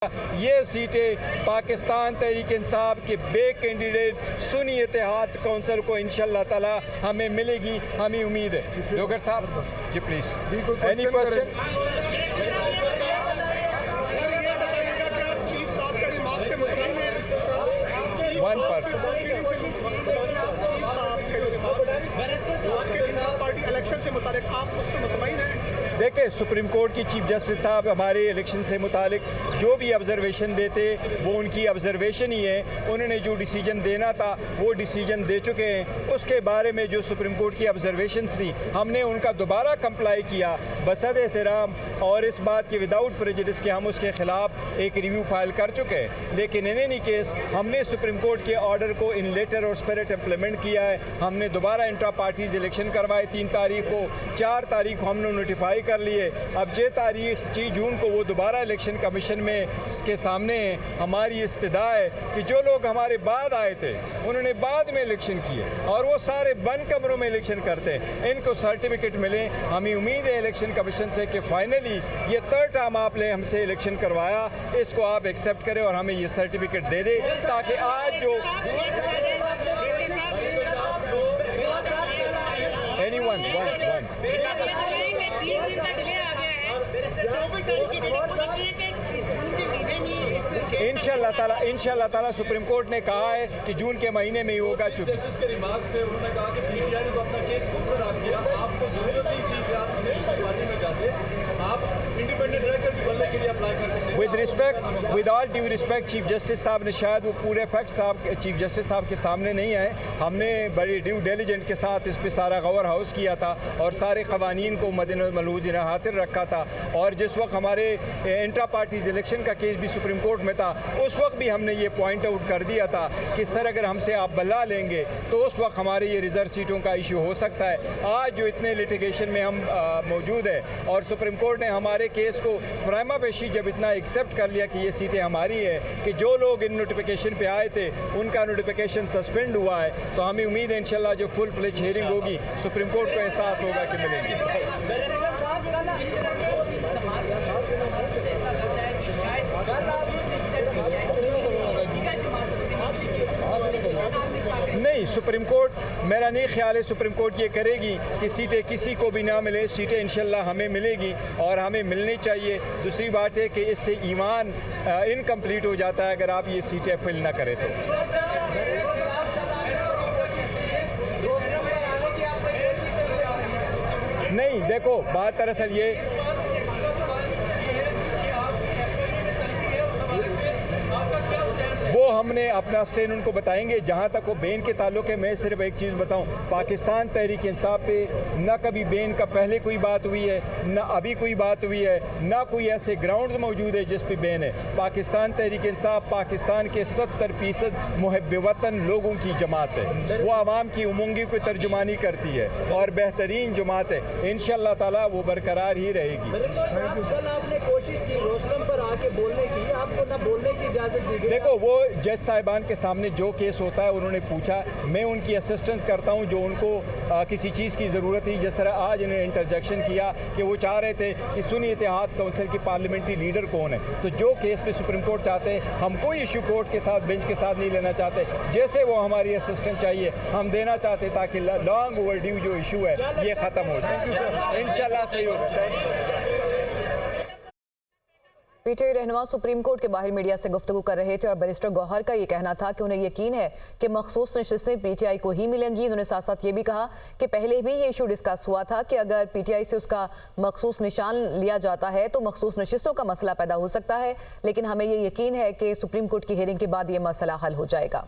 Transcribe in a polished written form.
ये सीटें पाकिस्तान तहरीक इंसाफ के बे कैंडिडेट सुन्नी इत्तेहाद कौंसिल को इंशाअल्लाह ताला हमें मिलेगी, हमें उम्मीद है। डोगर साहब ji please, any question? One person party election से मुतालिक आप उस पर मुतमईन हैं? देखिए, सुप्रीम कोर्ट की चीफ जस्टिस साहब हमारे इलेक्शन से मुतालिक जो भी ऑब्जर्वेशन देते वो उनकी ऑब्जर्वेशन ही है। उन्होंने जो डिसीजन देना था वो डिसीजन दे चुके हैं। उसके बारे में जो सुप्रीम कोर्ट की ऑब्जर्वेशंस थी हमने उनका दोबारा कंप्लाई किया बसद एहतराम, और इस बात के विदाउट प्रेजुडिस के हम उसके ख़िलाफ़ एक रिव्यू फाइल कर चुके हैं। लेकिन इन एनी केस हमने सुप्रीम कोर्ट के ऑर्डर को इन लेटर और स्पिरिट इम्प्लीमेंट किया है। हमने दोबारा इंट्रा पार्टीज़ इलेक्शन करवाए 3 तारीख को, 4 तारीख को हमने नोटिफाई कर लिए। अब 6 जून को वो दोबारा इलेक्शन कमीशन में के सामने हमारी इस्तदा है कि जो लोग हमारे बाद आए थे उन्होंने बाद में इलेक्शन किए और वो सारे बंद कमरों में इलेक्शन करते हैं, इनको सर्टिफिकेट मिले। हमें उम्मीद है इलेक्शन कमीशन से कि फाइनली ये 3rd टाइम आपने हमसे इलेक्शन करवाया, इसको आप एक्सेप्ट करें और हमें ये सर्टिफिकेट दे दें, ताकि आज जो इंशाअल्लाह ताला सुप्रीम कोर्ट ने कहा है कि जून के महीने में ही होगा। जस्टिस के रिमार्क्स से उन्होंने कहा कि पीटीआई ने तो अपना केस खुद खराब किया, आपको जरूरत नहीं थी कि आप किसी पार्टी में जाते, आप इंडिपेंडेंट रहकर भी बनने के लिए अप्लाई कर सकते हैं। With all due respect, chief justice साहब ने शायद वो पूरे फैक्ट चीफ जस्टिस साहब के सामने नहीं आए। हमने बड़ी ड्यू डिलिजेंट के साथ इस पर सारा गवर हाउस किया था और सारे कवानीन को मद्देनज़र हातिर रखा था। और जिस वक्त हमारे इंट्रा पार्टीज़ इलेक्शन का केस भी सुप्रीम कोर्ट में था, उस वक्त भी हमने ये पॉइंट आउट कर दिया था कि सर अगर हमसे आप बल्ला लेंगे तो उस वक्त हमारे ये रिजर्व सीटों का इशू हो सकता है। आज जो इतने लिटिगेशन में हम मौजूद है और सुप्रीम कोर्ट ने हमारे केस को प्राइमा फेशी जब इतना एक्सेप्ट कर लिया कि ये सीटें हमारी है, कि जो लोग इन नोटिफिकेशन पे आए थे उनका नोटिफिकेशन सस्पेंड हुआ है, तो हमें उम्मीद है इंशाल्लाह जो फुल फ्लेज हियरिंग होगी सुप्रीम कोर्ट को एहसास होगा कि मिलेंगे। नहीं, सुप्रीम कोर्ट, मेरा नहीं ख्याल है सुप्रीम कोर्ट ये करेगी कि सीटें किसी को भी ना मिले। सीटें इंशाल्लाह हमें मिलेगी और हमें मिलनी चाहिए। दूसरी बात है कि इससे ईमान इनकम्प्लीट हो जाता है अगर आप ये सीटें फिल ना करें तो। नहीं, देखो बात दरअसल ये वो हमने अपना स्टैंड उनको बताएंगे। जहाँ तक वो बेन के ताल्लुक है, मैं सिर्फ एक चीज़ बताऊँ, पाकिस्तान तहरीक इंसाफ पे ना कभी बेन का पहले कोई बात हुई है, ना अभी कोई बात हुई है, ना कोई ऐसे ग्राउंड्स मौजूद है जिस पे बेन है। पाकिस्तान तहरीक इंसाफ पाकिस्तान के 70% मुहब्बे वतन लोगों की जमात है। वो आवाम की उमंगी को तर्जुमानी करती है और बेहतरीन जमात है। इंशाअल्लाह ताला वो बरकरार ही रहेगी। आपने कोशिश की रोस्टम पर आके बोलने की, आपको ना बोलने की इजाज़त दी गई। देखो, वो जज साहिबान के सामने जो केस होता है उन्होंने पूछा, मैं उनकी असिस्टेंस करता हूं जो उनको किसी चीज़ की ज़रूरत थी। जिस तरह आज इन्होंने इंटरजेक्शन किया कि वो चाह रहे थे कि सुन्नी इत्तेहाद कौंसिल की पार्लियामेंट्री लीडर कौन है, तो जो केस पे सुप्रीम कोर्ट चाहते हैं, हम कोई इशू कोर्ट के साथ बेंच के साथ नहीं लेना चाहते। जैसे वो हमारी असिस्टेंस चाहिए हम देना चाहते ताकि लॉन्ग ओवर ड्यू जो इशू है ये ख़त्म हो जाए। इंशाल्लाह सही होगा। पीटीआई रहनुमा सुप्रीम कोर्ट के बाहर मीडिया से गुफ्तगू कर रहे थे और बैरिस्टर गौहर का ये कहना था कि उन्हें यकीन है कि मखसूस नशिस्तें पीटीआई को ही मिलेंगी। उन्होंने साथ साथ ये भी कहा कि पहले भी ये इशू डिस्कस हुआ था कि अगर पीटीआई से उसका मखसूस निशान लिया जाता है तो मखसूस नशिस्तों का मसला पैदा हो सकता है, लेकिन हमें ये यकीन है कि सुप्रीम कोर्ट की हियरिंग के बाद ये मसला हल हो जाएगा।